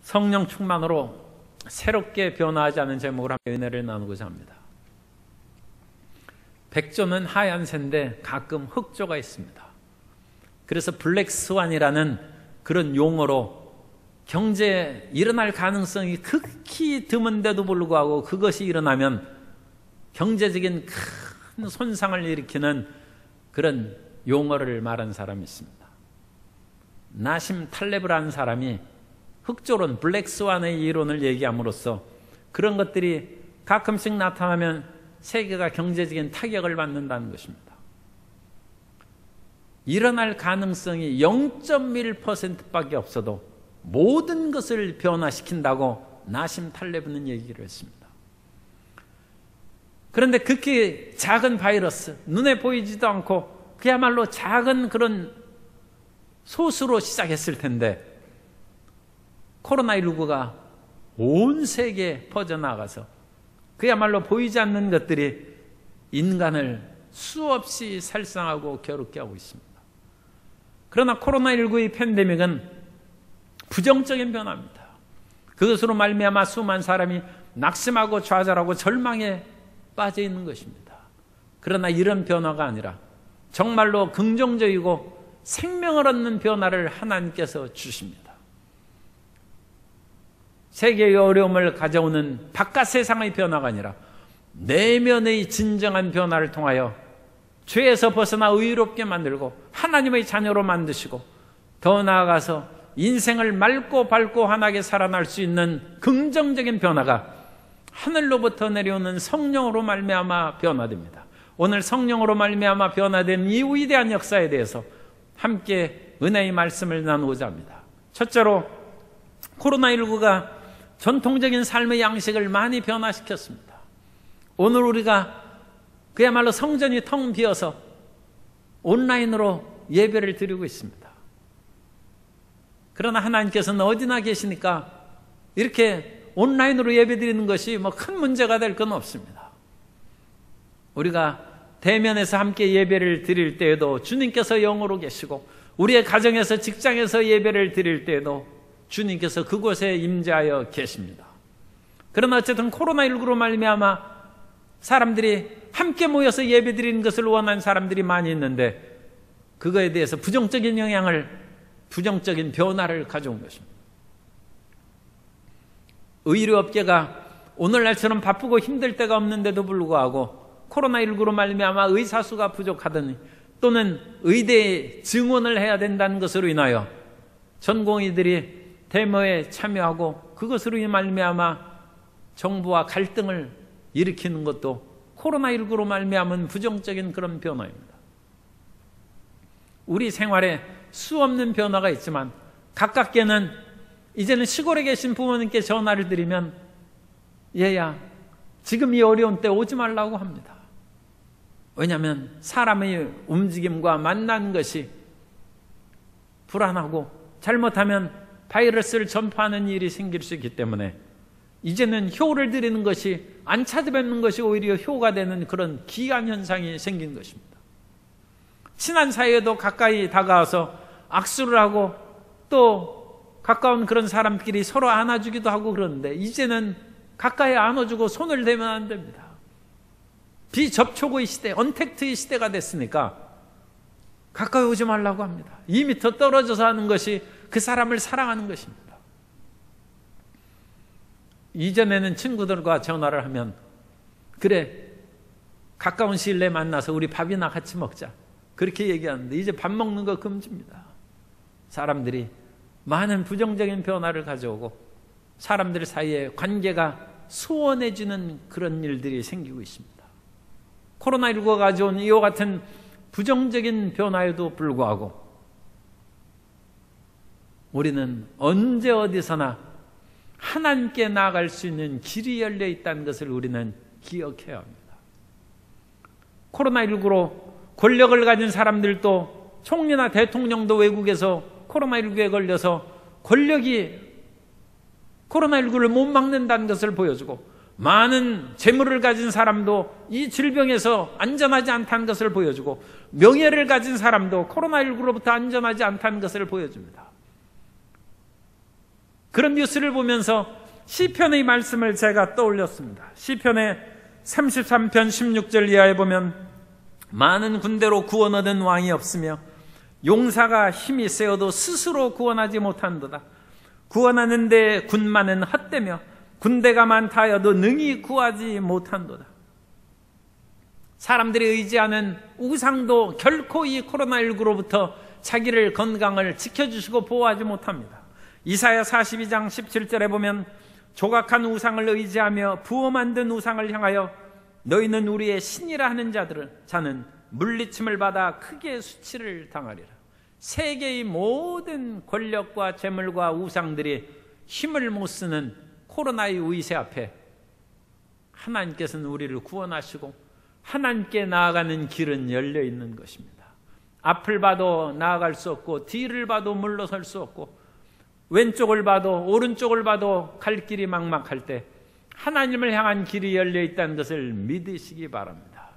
성령 충만으로 새롭게 변화하자는 제목으로 함께 은혜를 나누고자 합니다. 백조는 하얀 새인데 가끔 흑조가 있습니다. 그래서 블랙스완이라는 그런 용어로 경제에 일어날 가능성이 극히 드문데도 불구하고 그것이 일어나면 경제적인 큰 손상을 일으키는 그런 용어를 말한 사람이 있습니다. 나심 탈레브라는 사람이 흑조론, 블랙스완의 이론을 얘기함으로써 그런 것들이 가끔씩 나타나면 세계가 경제적인 타격을 받는다는 것입니다. 일어날 가능성이 0.1%밖에 없어도 모든 것을 변화시킨다고 나심 탈레브는 얘기를 했습니다. 그런데 극히 작은 바이러스, 눈에 보이지도 않고 그야말로 작은 그런 소수로 시작했을 텐데 코로나19가 온 세계에 퍼져나가서 그야말로 보이지 않는 것들이 인간을 수없이 살상하고 괴롭게 하고 있습니다. 그러나 코로나19의 팬데믹은 부정적인 변화입니다. 그것으로 말미암아 수많은 사람이 낙심하고 좌절하고 절망에 빠져 있는 것입니다. 그러나 이런 변화가 아니라 정말로 긍정적이고 생명을 얻는 변화를 하나님께서 주십니다. 세계의 어려움을 가져오는 바깥 세상의 변화가 아니라 내면의 진정한 변화를 통하여 죄에서 벗어나 의롭게 만들고 하나님의 자녀로 만드시고 더 나아가서 인생을 맑고 밝고 환하게 살아날 수 있는 긍정적인 변화가 하늘로부터 내려오는 성령으로 말미암아 변화됩니다. 오늘 성령으로 말미암아 변화된 이 위대한 역사에 대해서 함께 은혜의 말씀을 나누고자 합니다. 첫째로 코로나19가 전통적인 삶의 양식을 많이 변화시켰습니다. 오늘 우리가 그야말로 성전이 텅 비어서 온라인으로 예배를 드리고 있습니다. 그러나 하나님께서는 어디나 계시니까 이렇게 온라인으로 예배 드리는 것이 큰 문제가 될 건 없습니다. 우리가 대면에서 함께 예배를 드릴 때에도 주님께서 영으로 계시고 우리의 가정에서 직장에서 예배를 드릴 때에도 주님께서 그곳에 임재하여 계십니다. 그러나 어쨌든 코로나19로 말미암아 사람들이 함께 모여서 예배드리는 것을 원하는 사람들이 많이 있는데 그거에 대해서 부정적인 부정적인 변화를 가져온 것입니다. 의료업계가 오늘날처럼 바쁘고 힘들 때가 없는데도 불구하고 코로나19로 말미암아 의사수가 부족하더니 또는 의대에 증원을 해야 된다는 것으로 인하여 전공의들이 데모에 참여하고 그것으로 말미암아 정부와 갈등을 일으키는 것도 코로나19로 말미암은 부정적인 그런 변화입니다. 우리 생활에 수없는 변화가 있지만 가깝게는 이제는 시골에 계신 부모님께 전화를 드리면 얘야 지금 이 어려운 때 오지 말라고 합니다. 왜냐하면 사람의 움직임과 만나는 것이 불안하고 잘못하면 바이러스를 전파하는 일이 생길 수 있기 때문에 이제는 효를 드리는 것이 안 찾아뵙는 것이 오히려 효가 되는 그런 기한 현상이 생긴 것입니다. 친한 사이에도 가까이 다가와서 악수를 하고 또 가까운 그런 사람끼리 서로 안아주기도 하고 그러는데 이제는 가까이 안아주고 손을 대면 안 됩니다. 비접촉의 시대, 언택트의 시대가 됐으니까 가까이 오지 말라고 합니다. 2m 떨어져서 하는 것이 그 사람을 사랑하는 것입니다. 이전에는 친구들과 전화를 하면 그래 가까운 시일 내에 만나서 우리 밥이나 같이 먹자 그렇게 얘기하는데 이제 밥 먹는 거 금지입니다. 사람들이 많은 부정적인 변화를 가져오고 사람들 사이에 관계가 소원해지는 그런 일들이 생기고 있습니다. 코로나19가 가져온 이와 같은 부정적인 변화에도 불구하고 우리는 언제 어디서나 하나님께 나아갈 수 있는 길이 열려 있다는 것을 우리는 기억해야 합니다. 코로나19로 권력을 가진 사람들도 총리나 대통령도 외국에서 코로나19에 걸려서 권력이 코로나19를 못 막는다는 것을 보여주고 많은 재물을 가진 사람도 이 질병에서 안전하지 않다는 것을 보여주고 명예를 가진 사람도 코로나19로부터 안전하지 않다는 것을 보여줍니다. 그런 뉴스를 보면서 시편의 말씀을 제가 떠올렸습니다. 시편의 33편 16절 이하에 보면 많은 군대로 구원 얻은 왕이 없으며 용사가 힘이 세어도 스스로 구원하지 못한도다. 구원하는데 군마는 헛되며 군대가 많다 하여도 능히 구하지 못한도다. 사람들이 의지하는 우상도 결코 이 코로나19로부터 자기를 건강을 지켜주시고 보호하지 못합니다. 이사야 42장 17절에 보면 조각한 우상을 의지하며 부어 만든 우상을 향하여 너희는 우리의 신이라 하는 자는 물리침을 받아 크게 수치를 당하리라. 세계의 모든 권력과 재물과 우상들이 힘을 못 쓰는 코로나의 위세 앞에 하나님께서는 우리를 구원하시고 하나님께 나아가는 길은 열려 있는 것입니다. 앞을 봐도 나아갈 수 없고 뒤를 봐도 물러설 수 없고 왼쪽을 봐도 오른쪽을 봐도 갈 길이 막막할 때 하나님을 향한 길이 열려 있다는 것을 믿으시기 바랍니다.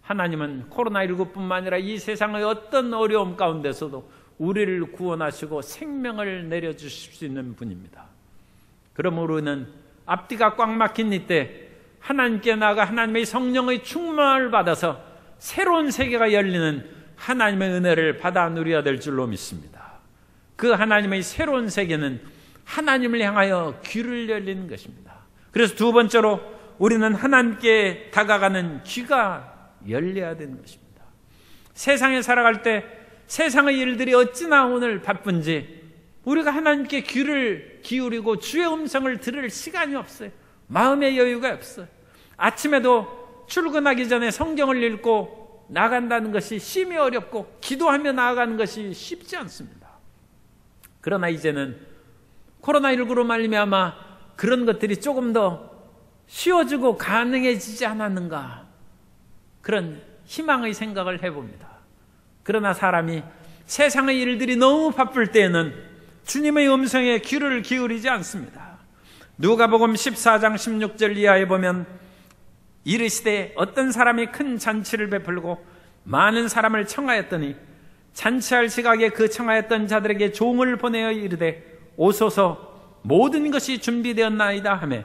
하나님은 코로나19뿐만 아니라 이 세상의 어떤 어려움 가운데서도 우리를 구원하시고 생명을 내려주실 수 있는 분입니다. 그러므로 우리는 앞뒤가 꽉 막힌 이때 하나님께 나아가 하나님의 성령의 충만을 받아서 새로운 세계가 열리는 하나님의 은혜를 받아 누려야 될 줄로 믿습니다. 그 하나님의 새로운 세계는 하나님을 향하여 귀를 열리는 것입니다. 그래서 두 번째로 우리는 하나님께 다가가는 귀가 열려야 되는 것입니다. 세상에 살아갈 때 세상의 일들이 어찌나 오늘 바쁜지 우리가 하나님께 귀를 기울이고 주의 음성을 들을 시간이 없어요. 마음의 여유가 없어요. 아침에도 출근하기 전에 성경을 읽고 나간다는 것이 심히 어렵고 기도하며 나아가는 것이 쉽지 않습니다. 그러나 이제는 코로나19로 말미암아 그런 것들이 조금 더 쉬워지고 가능해지지 않았는가, 그런 희망의 생각을 해봅니다. 그러나 사람이 세상의 일들이 너무 바쁠 때에는 주님의 음성에 귀를 기울이지 않습니다. 누가복음 14장 16절 이하에 보면 이르시되 어떤 사람이 큰 잔치를 베풀고 많은 사람을 청하였더니 잔치할 시각에 그 청하였던 자들에게 종을 보내어 이르되 오소서 모든 것이 준비되었나이다 하매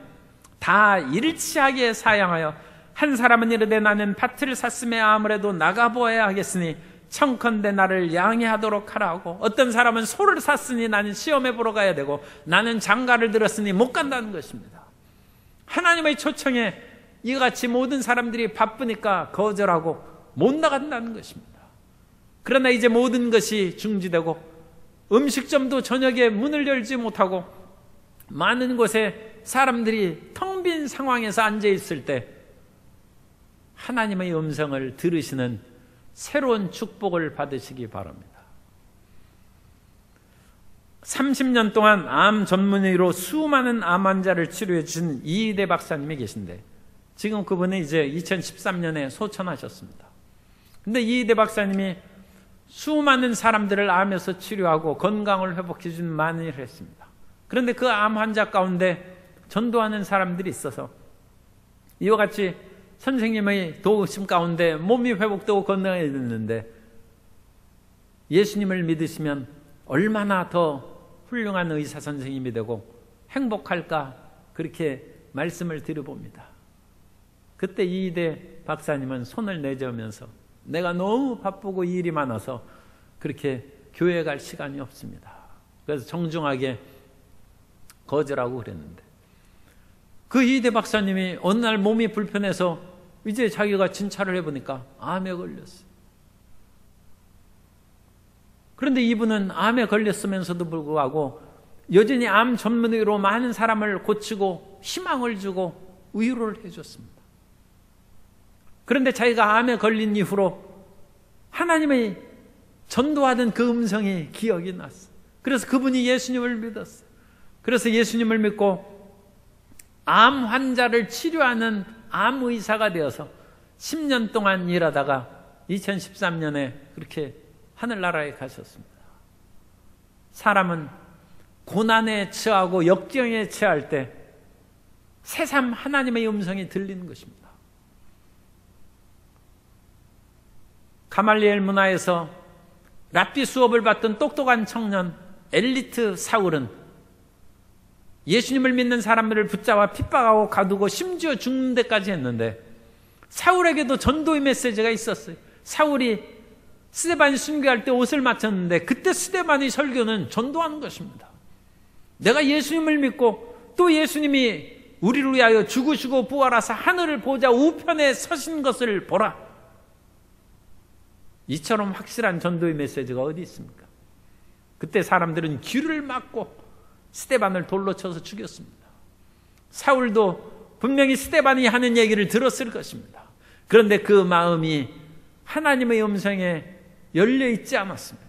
다 일치하게 사양하여 한 사람은 이르되 나는 밭을 샀음에 아무래도 나가보아야 하겠으니 청컨대 나를 양해하도록 하라 하고, 어떤 사람은 소를 샀으니 나는 시험해 보러 가야 되고 나는 장가를 들었으니 못 간다는 것입니다. 하나님의 초청에 이같이 모든 사람들이 바쁘니까 거절하고 못 나간다는 것입니다. 그러나 이제 모든 것이 중지되고 음식점도 저녁에 문을 열지 못하고 많은 곳에 사람들이 텅 빈 상황에서 앉아 있을 때 하나님의 음성을 들으시는 새로운 축복을 받으시기 바랍니다. 30년 동안 암 전문의로 수많은 암 환자를 치료해 주신 이희대 박사님이 계신데 지금 그분은 이제 2013년에 소천하셨습니다. 근데 이희대 박사님이 수많은 사람들을 암에서 치료하고 건강을 회복해 준 많은 일을 했습니다. 그런데 그 암 환자 가운데 전도하는 사람들이 있어서 이와 같이 선생님의 도우심 가운데 몸이 회복되고 건강해졌는데 예수님을 믿으시면 얼마나 더 훌륭한 의사 선생님이 되고 행복할까, 그렇게 말씀을 드려봅니다. 그때 이희대 박사님은 손을 내저으면서 내가 너무 바쁘고 일이 많아서 그렇게 교회 갈 시간이 없습니다. 그래서 정중하게 거절하고 그랬는데 그 이희대 박사님이 어느 날 몸이 불편해서 이제 자기가 진찰을 해보니까 암에 걸렸어요. 그런데 이분은 암에 걸렸으면서도 불구하고 여전히 암 전문의로 많은 사람을 고치고 희망을 주고 위로를 해줬습니다. 그런데 자기가 암에 걸린 이후로 하나님의 전도하던 그 음성이 기억이 났어요. 그래서 그분이 예수님을 믿었어요. 그래서 예수님을 믿고 암 환자를 치료하는 암 의사가 되어서 10년 동안 일하다가 2013년에 그렇게 하늘나라에 가셨습니다. 사람은 고난에 처하고 역경에 처할 때 새삼 하나님의 음성이 들리는 것입니다. 가말리엘 문화에서 랍비 수업을 받던 똑똑한 청년 엘리트 사울은 예수님을 믿는 사람들을 붙잡아 핍박하고 가두고 심지어 죽는 데까지 했는데, 사울에게도 전도의 메시지가 있었어요. 사울이 스데반이 순교할 때 옷을 맞췄는데, 그때 스데반의 설교는 전도하는 것입니다. 내가 예수님을 믿고 또 예수님이 우리를 위하여 죽으시고 부활하사 하늘을 보좌 우편에 서신 것을 보라. 이처럼 확실한 전도의 메시지가 어디 있습니까? 그때 사람들은 귀를 막고 스데반을 돌로 쳐서 죽였습니다. 사울도 분명히 스데반이 하는 얘기를 들었을 것입니다. 그런데 그 마음이 하나님의 음성에 열려 있지 않았습니다.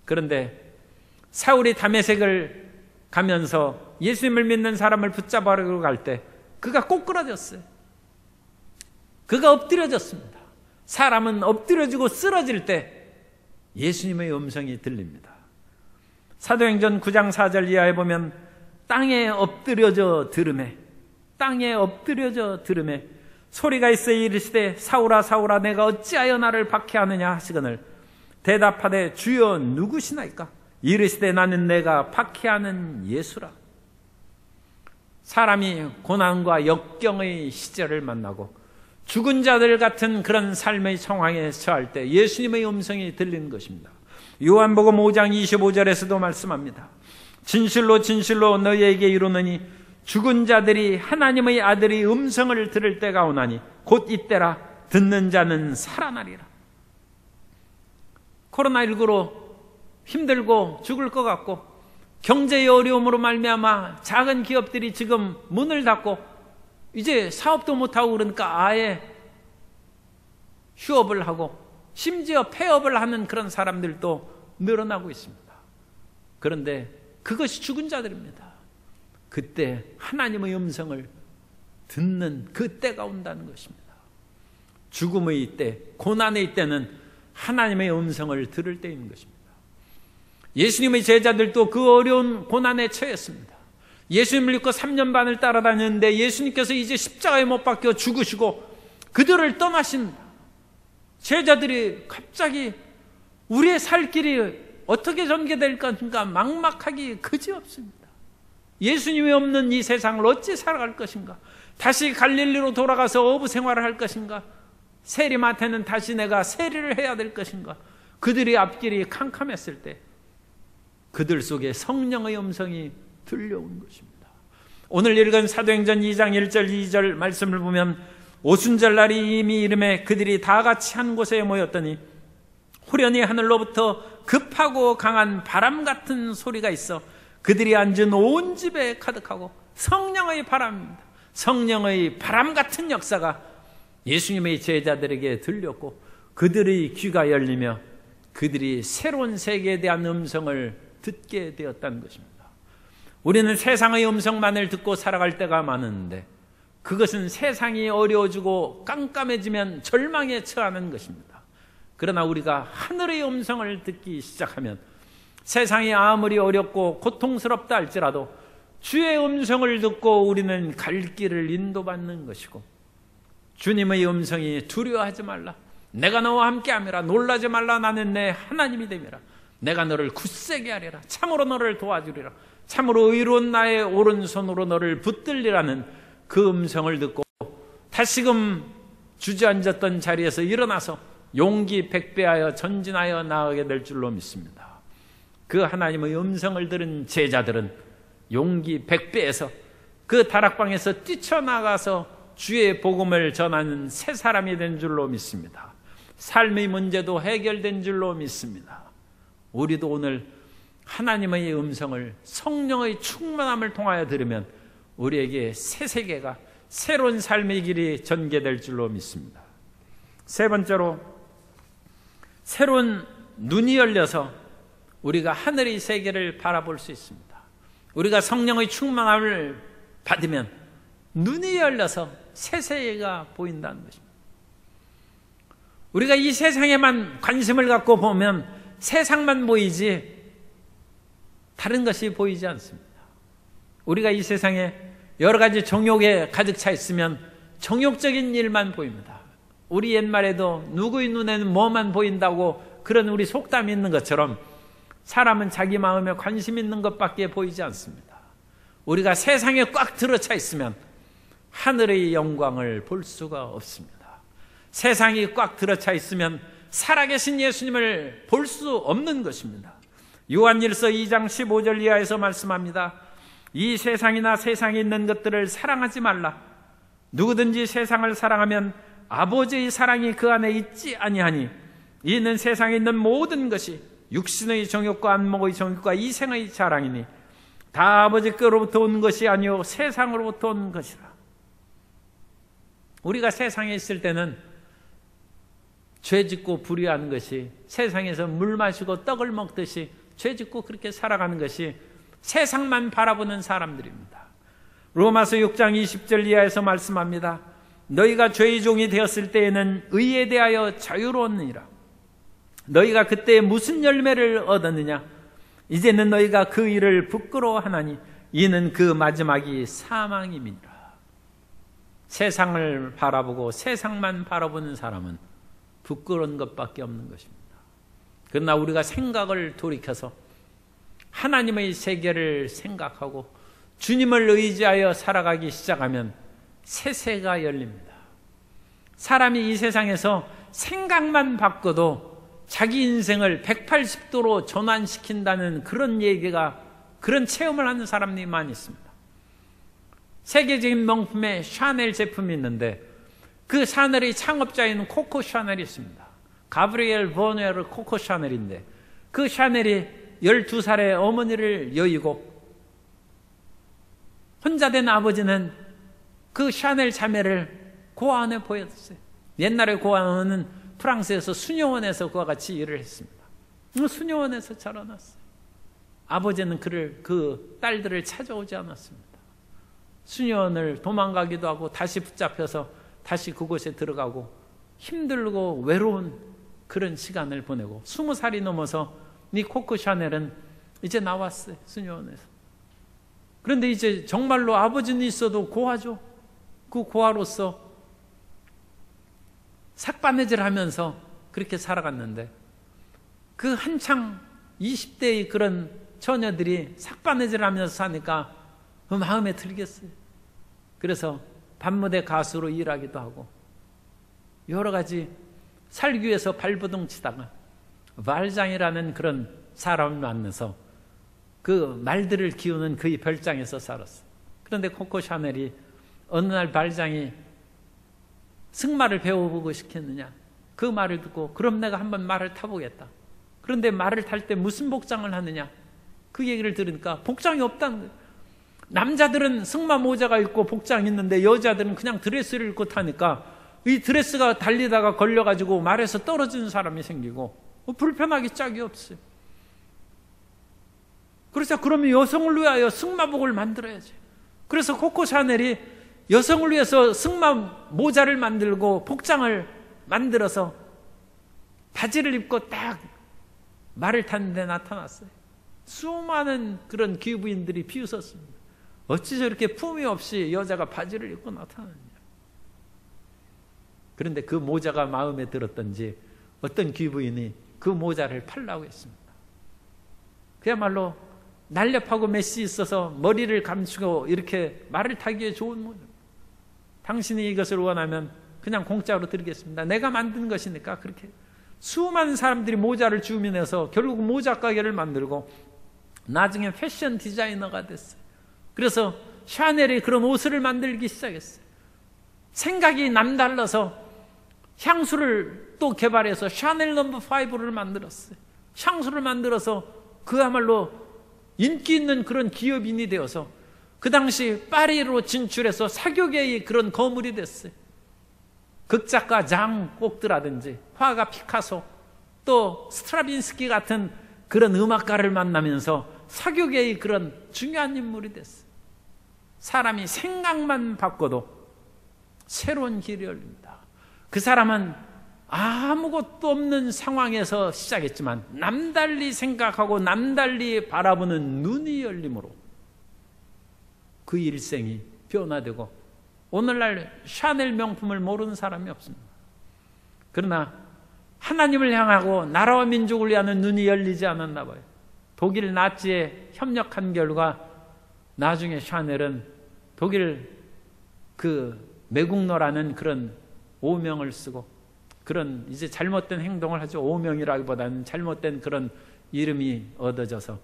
그런데 사울이 다메섹을 가면서 예수님을 믿는 사람을 붙잡으려고 갈 때 그가 꼬꾸라졌어요. 그가 엎드려졌습니다. 사람은 엎드려지고 쓰러질 때 예수님의 음성이 들립니다. 사도행전 9장 4절 이하에 보면 땅에 엎드려져 들으매, 땅에 엎드려져 들으매 소리가 있어 이르시되 사울아 사울아 내가 어찌하여 나를 박해하느냐 하시거늘 대답하되 주여 누구시나이까? 이르시되 나는 내가 박해하는 예수라. 사람이 고난과 역경의 시절을 만나고 죽은 자들 같은 그런 삶의 상황에 처할 때 예수님의 음성이 들리는 것입니다. 요한복음 5장 25절에서도 말씀합니다. 진실로 진실로 너희에게 이르노니 죽은 자들이 하나님의 아들의 음성을 들을 때가 오나니 곧 이때라. 듣는 자는 살아나리라. 코로나19로 힘들고 죽을 것 같고 경제의 어려움으로 말미암아 작은 기업들이 지금 문을 닫고 이제 사업도 못하고 그러니까 아예 휴업을 하고 심지어 폐업을 하는 그런 사람들도 늘어나고 있습니다. 그런데 그것이 죽은 자들입니다. 그때 하나님의 음성을 듣는 그 때가 온다는 것입니다. 죽음의 때, 고난의 때는 하나님의 음성을 들을 때인 것입니다. 예수님의 제자들도 그 어려운 고난에 처했습니다. 예수님을 믿고 3년 반을 따라다녔는데 예수님께서 이제 십자가에 못 박혀 죽으시고 그들을 떠나신다. 제자들이 갑자기 우리의 살 길이 어떻게 전개될 것인가 막막하기 그지없습니다. 예수님이 없는 이 세상을 어찌 살아갈 것인가? 다시 갈릴리로 돌아가서 어부 생활을 할 것인가? 세리마태는 다시 내가 세리를 해야 될 것인가? 그들의 앞길이 캄캄했을 때 그들 속에 성령의 음성이 들려온 것입니다. 오늘 읽은 사도행전 2장 1절 2절 말씀을 보면 오순절날이 이미 이름에 그들이 다 같이 한 곳에 모였더니 후련히 하늘로부터 급하고 강한 바람 같은 소리가 있어 그들이 앉은 온 집에 가득하고 성령의 바람입니다. 성령의 바람 같은 역사가 예수님의 제자들에게 들렸고 그들의 귀가 열리며 그들이 새로운 세계에 대한 음성을 듣게 되었다는 것입니다. 우리는 세상의 음성만을 듣고 살아갈 때가 많은데 그것은 세상이 어려워지고 깜깜해지면 절망에 처하는 것입니다. 그러나 우리가 하늘의 음성을 듣기 시작하면 세상이 아무리 어렵고 고통스럽다 할지라도 주의 음성을 듣고 우리는 갈 길을 인도받는 것이고 주님의 음성이 두려워하지 말라. 내가 너와 함께함이라. 놀라지 말라. 나는 내 하나님이 됨이라. 내가 너를 굳세게 하리라. 참으로 너를 도와주리라. 참으로 의로운 나의 오른손으로 너를 붙들리라는 그 음성을 듣고 다시금 주저앉았던 자리에서 일어나서 용기 백배하여 전진하여 나아가게 될 줄로 믿습니다. 그 하나님의 음성을 들은 제자들은 용기 백배에서 그 다락방에서 뛰쳐나가서 주의 복음을 전하는 새 사람이 된 줄로 믿습니다. 삶의 문제도 해결된 줄로 믿습니다. 우리도 오늘 하나님의 음성을 성령의 충만함을 통하여 들으면 우리에게 새 세계가 새로운 삶의 길이 전개될 줄로 믿습니다. 세 번째로 새로운 눈이 열려서 우리가 하늘의 세계를 바라볼 수 있습니다. 우리가 성령의 충만함을 받으면 눈이 열려서 새 세계가 보인다는 것입니다. 우리가 이 세상에만 관심을 갖고 보면 세상만 보이지 다른 것이 보이지 않습니다. 우리가 이 세상에 여러 가지 정욕에 가득 차 있으면 정욕적인 일만 보입니다. 우리 옛말에도 누구의 눈에는 뭐만 보인다고 그런 우리 속담이 있는 것처럼 사람은 자기 마음에 관심 있는 것밖에 보이지 않습니다. 우리가 세상에 꽉 들어차 있으면 하늘의 영광을 볼 수가 없습니다. 세상이 꽉 들어차 있으면 살아계신 예수님을 볼 수 없는 것입니다. 요한일서 2장 15절 이하에서 말씀합니다. 이 세상이나 세상에 있는 것들을 사랑하지 말라. 누구든지 세상을 사랑하면 아버지의 사랑이 그 안에 있지 아니하니 이는 세상에 있는 모든 것이 육신의 정욕과 안목의 정욕과 이생의 자랑이니 다 아버지께로부터 온 것이 아니요 세상으로부터 온 것이라. 우리가 세상에 있을 때는 죄짓고 불의한 것이, 세상에서 물 마시고 떡을 먹듯이 죄짓고 그렇게 살아가는 것이 세상만 바라보는 사람들입니다. 로마서 6장 20절 이하에서 말씀합니다. 너희가 죄의 종이 되었을 때에는 의에 대하여 자유로웠느니라. 너희가 그때 무슨 열매를 얻었느냐? 이제는 너희가 그 일을 부끄러워하나니 이는 그 마지막이 사망임이니라. 세상을 바라보고 세상만 바라보는 사람은 부끄러운 것밖에 없는 것입니다. 그러나 우리가 생각을 돌이켜서 하나님의 세계를 생각하고 주님을 의지하여 살아가기 시작하면 세세가 열립니다. 사람이 이 세상에서 생각만 바꿔도 자기 인생을 180도로 전환시킨다는 그런 얘기가, 그런 체험을 하는 사람들이 많이 있습니다. 세계적인 명품의 샤넬 제품이 있는데 그 샤넬의 창업자인 코코 샤넬이 있습니다. 가브리엘 버네르 코코 샤넬인데 그 샤넬이 12살의 어머니를 여의고 혼자 된 아버지는 그 샤넬 자매를 고아원에 보였어요. 옛날에 고아원은 프랑스에서 수녀원에서 그와 같이 일을 했습니다. 수녀원에서 자라났어요. 아버지는 그 딸들을 찾아오지 않았습니다. 수녀원을 도망가기도 하고 다시 붙잡혀서 다시 그곳에 들어가고 힘들고 외로운 그런 시간을 보내고 20살이 넘어서 이 코코 샤넬은 이제 나왔어요. 수녀원에서. 그런데 이제 정말로 아버지는 있어도 고아죠. 그 고아로서 삭바느질 하면서 그렇게 살아갔는데 그 한창 20대의 그런 처녀들이 삭바느질 하면서 사니까 그 마음에 들겠어요. 그래서 밤무대 가수로 일하기도 하고 여러 가지 살기 위해서 발버둥 치다가 말장이라는 그런 사람을 만나서 그 말들을 키우는 그의 별장에서 살았어요. 그런데 코코 샤넬이 어느 날 말장이 승마를 배워보고 시켰느냐, 그 말을 듣고 그럼 내가 한번 말을 타보겠다. 그런데 말을 탈 때 무슨 복장을 하느냐, 그 얘기를 들으니까 복장이 없다는 거예요. 남자들은 승마 모자가 있고 복장이 있는데 여자들은 그냥 드레스를 입고 타니까 이 드레스가 달리다가 걸려가지고 말에서 떨어지는 사람이 생기고 불편하기 짝이 없어요. 그래서 그러면 여성을 위하여 승마복을 만들어야지. 그래서 코코 샤넬이 여성을 위해서 승마 모자를 만들고 복장을 만들어서 바지를 입고 딱 말을 탔는데 나타났어요. 수많은 그런 귀부인들이 비웃었습니다. 어찌 저렇게 품위 없이 여자가 바지를 입고 나타나느냐. 그런데 그 모자가 마음에 들었던지 어떤 귀부인이 그 모자를 팔라고 했습니다. 그야말로 날렵하고 메시 있어서 머리를 감추고 이렇게 말을 타기에 좋은 모자. 당신이 이것을 원하면 그냥 공짜로 드리겠습니다. 내가 만든 것이니까. 그렇게 수많은 사람들이 모자를 주문해서 결국 모자 가게를 만들고 나중에 패션 디자이너가 됐어요. 그래서 샤넬이 그런 옷을 만들기 시작했어요. 생각이 남달라서 향수를 또 개발해서 샤넬 넘버 5를 만들었어요. 향수를 만들어서 그야말로 인기 있는 그런 기업인이 되어서 그 당시 파리로 진출해서 사교계의 그런 거물이 됐어요. 극작가 장 꼭드라든지 화가 피카소 또 스트라빈스키 같은 그런 음악가를 만나면서 사교계의 그런 중요한 인물이 됐어요. 사람이 생각만 바꿔도 새로운 길이 열립니다. 그 사람은 아무것도 없는 상황에서 시작했지만 남달리 생각하고 남달리 바라보는 눈이 열림으로 그 일생이 변화되고 오늘날 샤넬 명품을 모르는 사람이 없습니다. 그러나 하나님을 향하고 나라와 민족을 위하는 눈이 열리지 않았나 봐요. 독일 나치에 협력한 결과 나중에 샤넬은 독일 그 매국노라는 그런 오명을 쓰고 그런 이제 잘못된 행동을 하죠. 오명이라기보다는 잘못된 그런 이름이 얻어져서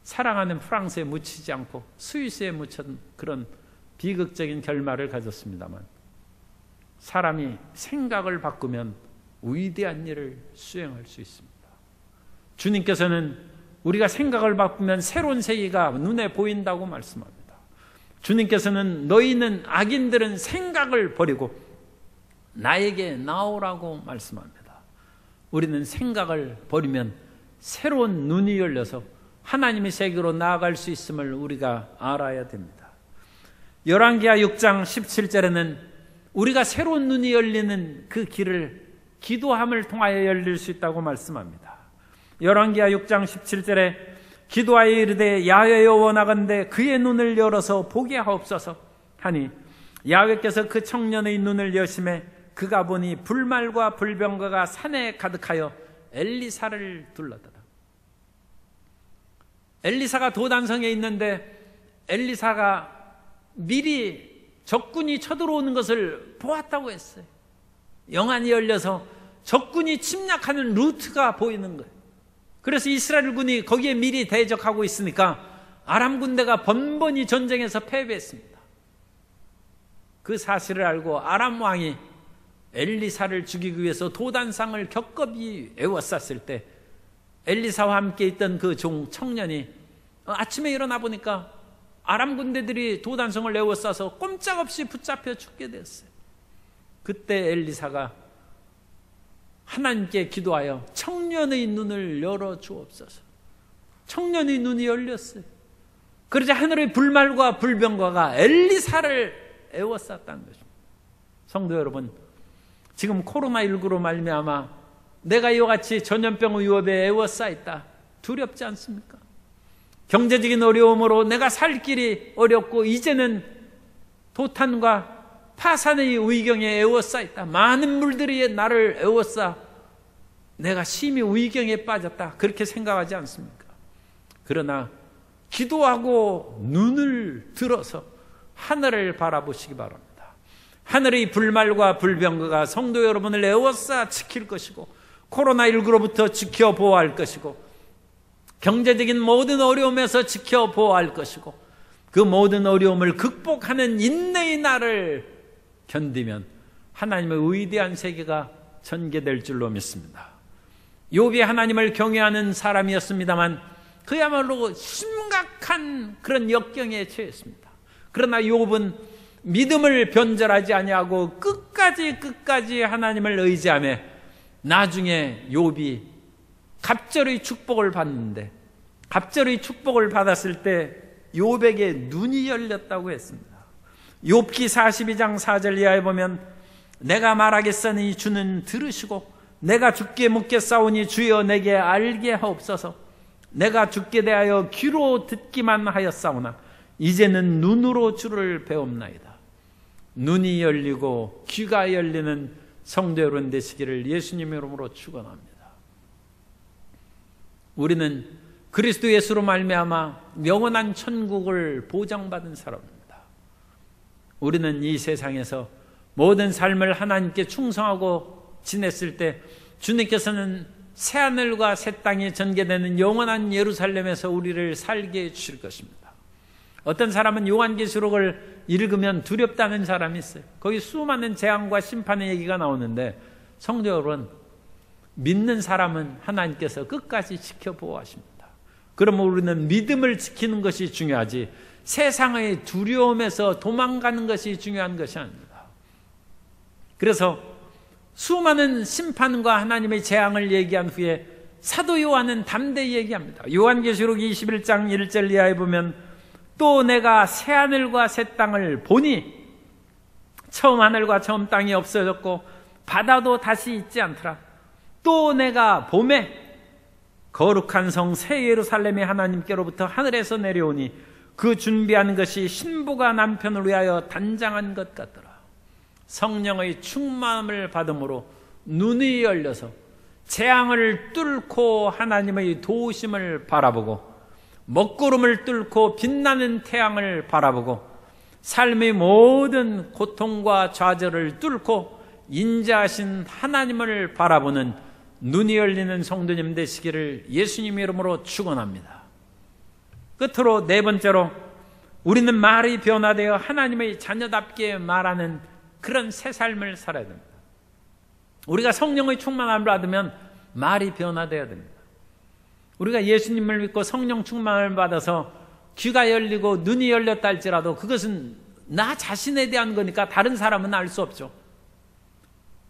사랑하는 프랑스에 묻히지 않고 스위스에 묻힌 그런 비극적인 결말을 가졌습니다만, 사람이 생각을 바꾸면 위대한 일을 수행할 수 있습니다. 주님께서는 우리가 생각을 바꾸면 새로운 세계가 눈에 보인다고 말씀합니다. 주님께서는 너희는 악인들은 생각을 버리고 나에게 나오라고 말씀합니다. 우리는 생각을 버리면 새로운 눈이 열려서 하나님의 세계로 나아갈 수 있음을 우리가 알아야 됩니다. 열왕기하 6장 17절에는 우리가 새로운 눈이 열리는 그 길을 기도함을 통하여 열릴 수 있다고 말씀합니다. 열왕기하 6장 17절에 기도하여 이르되 야훼여 원하건대 그의 눈을 열어서 보게 하옵소서 하니 야훼께서 그 청년의 눈을 여심해 그가 보니 불말과 불병거가 산에 가득하여 엘리사를 둘렀더라. 엘리사가 도단성에 있는데 엘리사가 미리 적군이 쳐들어오는 것을 보았다고 했어요. 영안이 열려서 적군이 침략하는 루트가 보이는 거예요. 그래서 이스라엘 군이 거기에 미리 대적하고 있으니까 아람 군대가 번번이 전쟁에서 패배했습니다. 그 사실을 알고 아람 왕이 엘리사를 죽이기 위해서 도단상을 겹겹이 에워쌌을 때 엘리사와 함께 있던 그 청년이 아침에 일어나 보니까 아람 군대들이 도단성을 에워싸서 꼼짝없이 붙잡혀 죽게 되었어요. 그때 엘리사가 하나님께 기도하여 청년의 눈을 열어주옵소서. 청년의 눈이 열렸어요. 그러자 하늘의 불말과 불병거가 엘리사를 에워쌌다는 것입니다. 성도 여러분, 지금 코로나19로 말미암아 내가 이와 같이 전염병 위협에 에워싸있다. 두렵지 않습니까? 경제적인 어려움으로 내가 살 길이 어렵고 이제는 도탄과 파산의 위경에 에워싸있다. 많은 물들이 나를 에워싸 내가 심히 위경에 빠졌다. 그렇게 생각하지 않습니까? 그러나 기도하고 눈을 들어서 하늘을 바라보시기 바랍니다. 하늘의 불말과 불병거가 성도 여러분을 에워싸 지킬 것이고 코로나19로부터 지켜 보호할 것이고 경제적인 모든 어려움에서 지켜 보호할 것이고 그 모든 어려움을 극복하는 인내의 날을 견디면 하나님의 위대한 세계가 전개될 줄로 믿습니다. 욥이 하나님을 경외하는 사람이었습니다만 그야말로 심각한 그런 역경에 처했습니다. 그러나 욥은 믿음을 변절하지 아니하고 끝까지 하나님을 의지하며 나중에 욥이 갑절의 축복을 받는데 갑절의 축복을 받았을 때 욥에게 눈이 열렸다고 했습니다. 욥기 42장 4절 이하에 보면 내가 말하겠으니 주는 들으시고 내가 주께 묻겠사오니 주여 내게 알게 하옵소서. 내가 주께 대하여 귀로 듣기만 하였사오나 이제는 눈으로 주를 배웁나이다. 눈이 열리고 귀가 열리는 성도 여러분 되시기를 예수님의 이름으로 축원합니다. 우리는 그리스도 예수로 말미암아 영원한 천국을 보장받은 사람입니다. 우리는 이 세상에서 모든 삶을 하나님께 충성하고 지냈을 때 주님께서는 새하늘과 새 땅이 전개되는 영원한 예루살렘에서 우리를 살게 해주실 것입니다. 어떤 사람은 요한계시록을 읽으면 두렵다는 사람이 있어요. 거기 수많은 재앙과 심판의 얘기가 나오는데 성도 여러분, 믿는 사람은 하나님께서 끝까지 지켜보호하십니다. 그러면 우리는 믿음을 지키는 것이 중요하지 세상의 두려움에서 도망가는 것이 중요한 것이 아닙니다. 그래서 수많은 심판과 하나님의 재앙을 얘기한 후에 사도 요한은 담대히 얘기합니다. 요한계시록 21장 1절 이하에 보면 또 내가 새하늘과 새 땅을 보니 처음 하늘과 처음 땅이 없어졌고 바다도 다시 있지 않더라. 또 내가 봄에 거룩한 성 새 예루살렘이 하나님께로부터 하늘에서 내려오니 그 준비한 것이 신부가 남편을 위하여 단장한 것 같더라. 성령의 충만함을 받음으로 눈이 열려서 재앙을 뚫고 하나님의 도우심을 바라보고 먹구름을 뚫고 빛나는 태양을 바라보고 삶의 모든 고통과 좌절을 뚫고 인자하신 하나님을 바라보는 눈이 열리는 성도님 되시기를 예수님 이름으로 축원합니다. 끝으로 네 번째로, 우리는 말이 변화되어 하나님의 자녀답게 말하는 그런 새 삶을 살아야 됩니다. 우리가 성령의 충만함을 받으면 말이 변화되어야 됩니다. 우리가 예수님을 믿고 성령 충만을 받아서 귀가 열리고 눈이 열렸다 할지라도 그것은 나 자신에 대한 거니까 다른 사람은 알 수 없죠.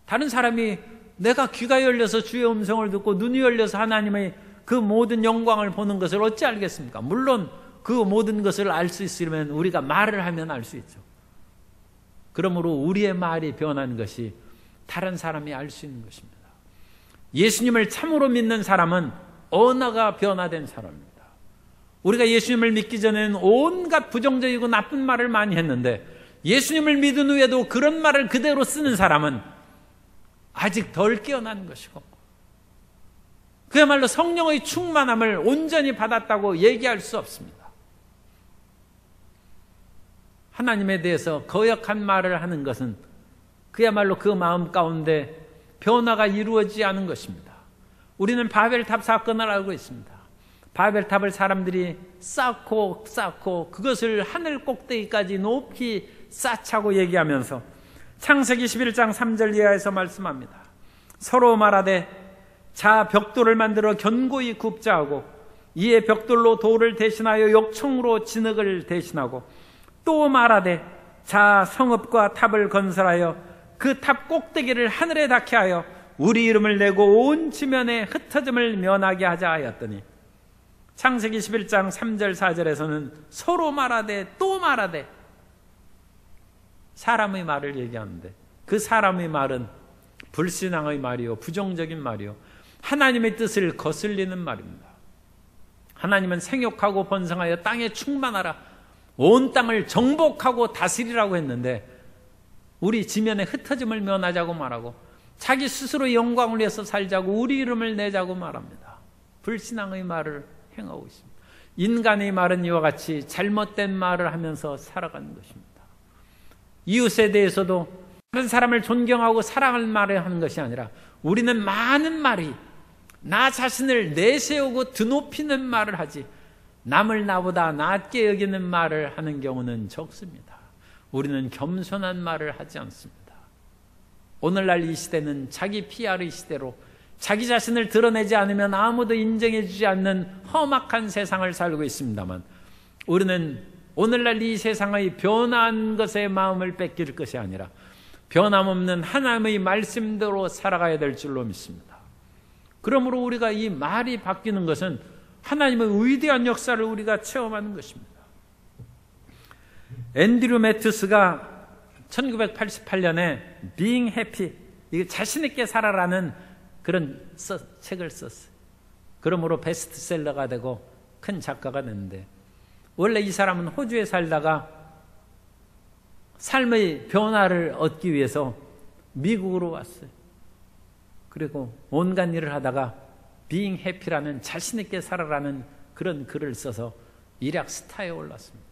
다른 사람이 내가 귀가 열려서 주의 음성을 듣고 눈이 열려서 하나님의 그 모든 영광을 보는 것을 어찌 알겠습니까? 물론 그 모든 것을 알 수 있으려면 우리가 말을 하면 알 수 있죠. 그러므로 우리의 말이 변한 것이 다른 사람이 알 수 있는 것입니다. 예수님을 참으로 믿는 사람은 언어가 변화된 사람입니다. 우리가 예수님을 믿기 전에는 온갖 부정적이고 나쁜 말을 많이 했는데 예수님을 믿은 후에도 그런 말을 그대로 쓰는 사람은 아직 덜 깨어난 것이고 그야말로 성령의 충만함을 온전히 받았다고 얘기할 수 없습니다. 하나님에 대해서 거역한 말을 하는 것은 그야말로 그 마음 가운데 변화가 이루어지지 않은 것입니다. 우리는 바벨탑 사건을 알고 있습니다. 바벨탑을 사람들이 쌓고 그것을 하늘 꼭대기까지 높이 쌓자고 얘기하면서 창세기 11장 3절 이하에서 말씀합니다. 서로 말하되 자 벽돌을 만들어 견고히 굽자 하고 이에 벽돌로 돌을 대신하여 욕청으로 진흙을 대신하고 또 말하되 자 성읍과 탑을 건설하여 그 탑 꼭대기를 하늘에 닿게 하여 우리 이름을 내고 온 지면에 흩어짐을 면하게 하자 하였더니 창세기 11장 3절 4절에서는 서로 말하되 또 말하되 사람의 말을 얘기하는데 그 사람의 말은 불신앙의 말이요 부정적인 말이요 하나님의 뜻을 거슬리는 말입니다. 하나님은 생육하고 번성하여 땅에 충만하라 온 땅을 정복하고 다스리라고 했는데 우리 지면에 흩어짐을 면하자고 말하고 자기 스스로의 영광을 위해서 살자고 우리 이름을 내자고 말합니다. 불신앙의 말을 행하고 있습니다. 인간의 말은 이와 같이 잘못된 말을 하면서 살아가는 것입니다. 이웃에 대해서도 다른 사람을 존경하고 사랑할 말을 하는 것이 아니라 우리는 많은 말이 나 자신을 내세우고 드높이는 말을 하지 남을 나보다 낮게 여기는 말을 하는 경우는 적습니다. 우리는 겸손한 말을 하지 않습니다. 오늘날 이 시대는 자기 PR의 시대로 자기 자신을 드러내지 않으면 아무도 인정해 주지 않는 험악한 세상을 살고 있습니다만 우리는 오늘날 이 세상의 변한 것에 마음을 뺏길 것이 아니라 변함없는 하나님의 말씀대로 살아가야 될 줄로 믿습니다. 그러므로 우리가 이 말이 바뀌는 것은 하나님의 위대한 역사를 우리가 체험하는 것입니다. 앤드류 매튜스가 1988년에 Being Happy, 이게 자신 있게 살아라는 그런 책을 썼어요. 그러므로 베스트셀러가 되고 큰 작가가 됐는데 원래 이 사람은 호주에 살다가 삶의 변화를 얻기 위해서 미국으로 왔어요. 그리고 온갖 일을 하다가 Being Happy라는 자신 있게 살아라는 그런 글을 써서 일약 스타에 올랐습니다.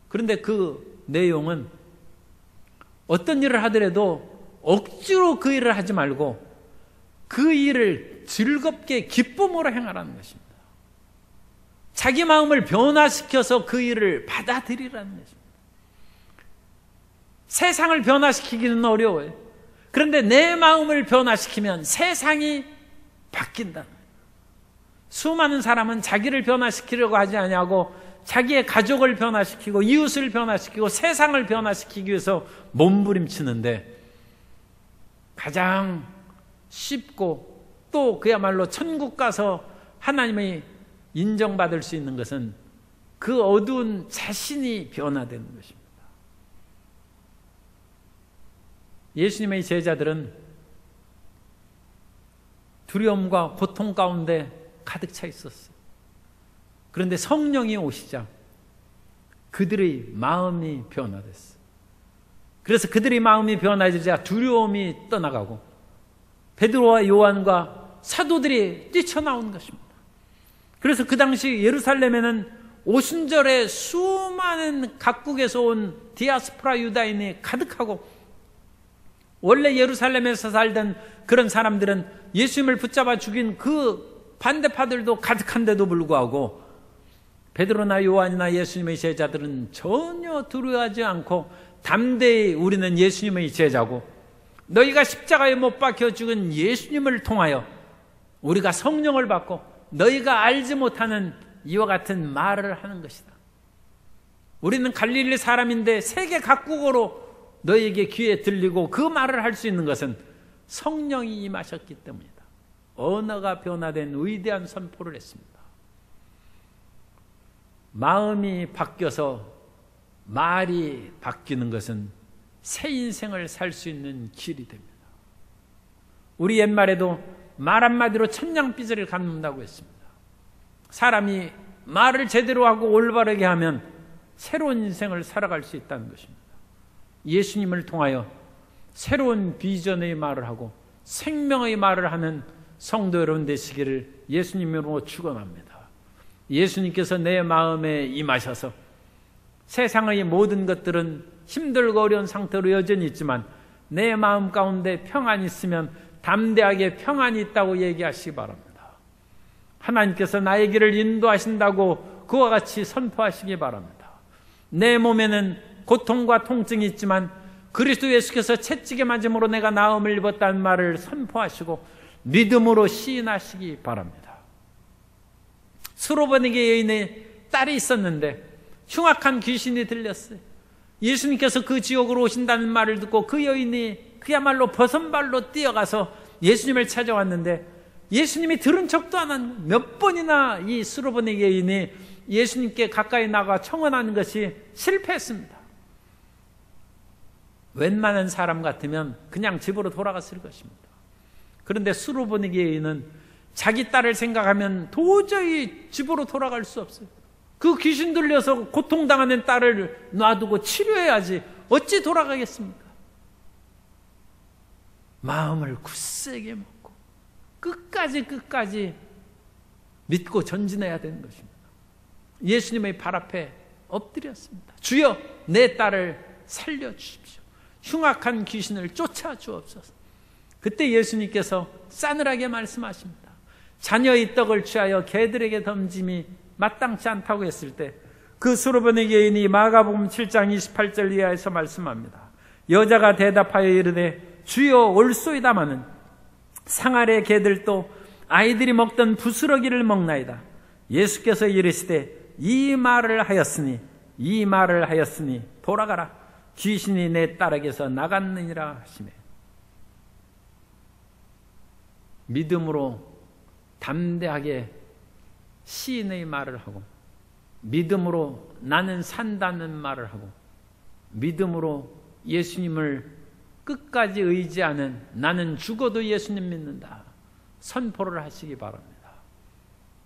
그런데 그 내용은 어떤 일을 하더라도 억지로 그 일을 하지 말고 그 일을 즐겁게 기쁨으로 행하라는 것입니다. 자기 마음을 변화시켜서 그 일을 받아들이라는 것입니다. 세상을 변화시키기는 어려워요. 그런데 내 마음을 변화시키면 세상이 바뀐다. 수많은 사람은 자기를 변화시키려고 하지 않냐고 자기의 가족을 변화시키고 이웃을 변화시키고 세상을 변화시키기 위해서 몸부림치는데 가장 쉽고 또 그야말로 천국 가서 하나님의 인정받을 수 있는 것은 그 어두운 자신이 변화되는 것입니다. 예수님의 제자들은 두려움과 고통 가운데 가득 차 있었어요. 그런데 성령이 오시자 그들의 마음이 변화됐어요. 그래서 그들의 마음이 변화되자 두려움이 떠나가고 베드로와 요한과 사도들이 뛰쳐나온 것입니다. 그래서 그 당시 예루살렘에는 오순절에 수많은 각국에서 온 디아스포라 유다인이 가득하고, 원래 예루살렘에서 살던 그런 사람들은 예수님을 붙잡아 죽인 그 반대파들도 가득한데도 불구하고 베드로나 요한이나 예수님의 제자들은 전혀 두려워하지 않고 담대히 우리는 예수님의 제자고, 너희가 십자가에 못 박혀 죽은 예수님을 통하여 우리가 성령을 받고 너희가 알지 못하는 이와 같은 말을 하는 것이다. 우리는 갈릴리 사람인데 세계 각국으로 너희에게 귀에 들리고 그 말을 할 수 있는 것은 성령이 임하셨기 때문이다. 언어가 변화된 위대한 선포를 했습니다. 마음이 바뀌어서 말이 바뀌는 것은 새 인생을 살 수 있는 길이 됩니다. 우리 옛말에도 말 한마디로 천냥빚을 갚는다고 했습니다. 사람이 말을 제대로 하고 올바르게 하면 새로운 인생을 살아갈 수 있다는 것입니다. 예수님을 통하여 새로운 비전의 말을 하고 생명의 말을 하는 성도 여러분 되시기를 예수님으로 축원합니다. 예수님께서 내 마음에 임하셔서 세상의 모든 것들은 힘들고 어려운 상태로 여전히 있지만 내 마음 가운데 평안이 있으면 담대하게 평안이 있다고 얘기하시기 바랍니다. 하나님께서 나의 길을 인도하신다고 그와 같이 선포하시기 바랍니다. 내 몸에는 고통과 통증이 있지만 그리스도 예수께서 채찍에 맞음으로 내가 나음을 입었다는 말을 선포하시고 믿음으로 시인하시기 바랍니다. 스로베니게 여인의 딸이 있었는데 흉악한 귀신이 들렸어요. 예수님께서 그 지옥으로 오신다는 말을 듣고 그 여인이 그야말로 버선발로 뛰어가서 예수님을 찾아왔는데 예수님이 들은 척도 안 한 몇 번이나 이 스로베니게 여인이 예수님께 가까이 나가 청원하는 것이 실패했습니다. 웬만한 사람 같으면 그냥 집으로 돌아갔을 것입니다. 그런데 스로베니게 여인은 자기 딸을 생각하면 도저히 집으로 돌아갈 수 없어요. 그 귀신 들려서 고통당하는 딸을 놔두고 치료해야지 어찌 돌아가겠습니까? 마음을 굳세게 먹고 끝까지 믿고 전진해야 되는 것입니다. 예수님의 발 앞에 엎드렸습니다. 주여, 내 딸을 살려주십시오. 흉악한 귀신을 쫓아주옵소서. 그때 예수님께서 싸늘하게 말씀하십니다. 자녀의 떡을 취하여 개들에게 던짐이 마땅치 않다고 했을 때 그 스로베니게 여인이 마가복음 7장 28절 이하에서 말씀합니다. 여자가 대답하여 이르되 주여 올소이다마는 상아래 개들도 아이들이 먹던 부스러기를 먹나이다. 예수께서 이르시되 이 말을 하였으니 돌아가라. 귀신이 내 딸에게서 나갔느니라 하시네. 믿음으로 담대하게 시인의 말을 하고, 믿음으로 나는 산다는 말을 하고, 믿음으로 예수님을 끝까지 의지하는 나는 죽어도 예수님 믿는다 선포를 하시기 바랍니다.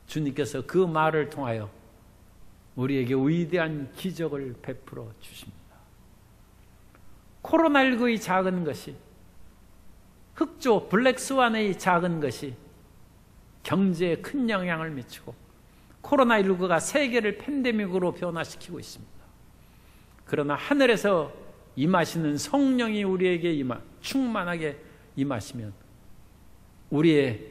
주님께서 그 말을 통하여 우리에게 위대한 기적을 베풀어 주십니다. 코로나19의 작은 것이, 흑조 블랙스완의 작은 것이 경제에 큰 영향을 미치고 코로나19가 세계를 팬데믹으로 변화시키고 있습니다. 그러나 하늘에서 임하시는 성령이 우리에게 충만하게 임하시면 우리의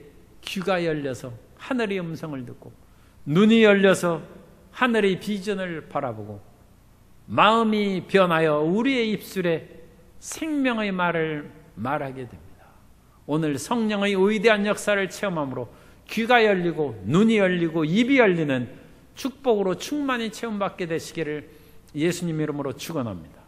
귀가 열려서 하늘의 음성을 듣고 눈이 열려서 하늘의 비전을 바라보고 마음이 변하여 우리의 입술에 생명의 말을 말하게 됩니다. 오늘 성령의 위대한 역사를 체험함으로 귀가 열리고 눈이 열리고 입이 열리는 축복으로 충만히 체험받게 되시기를 예수님 이름으로 축원합니다.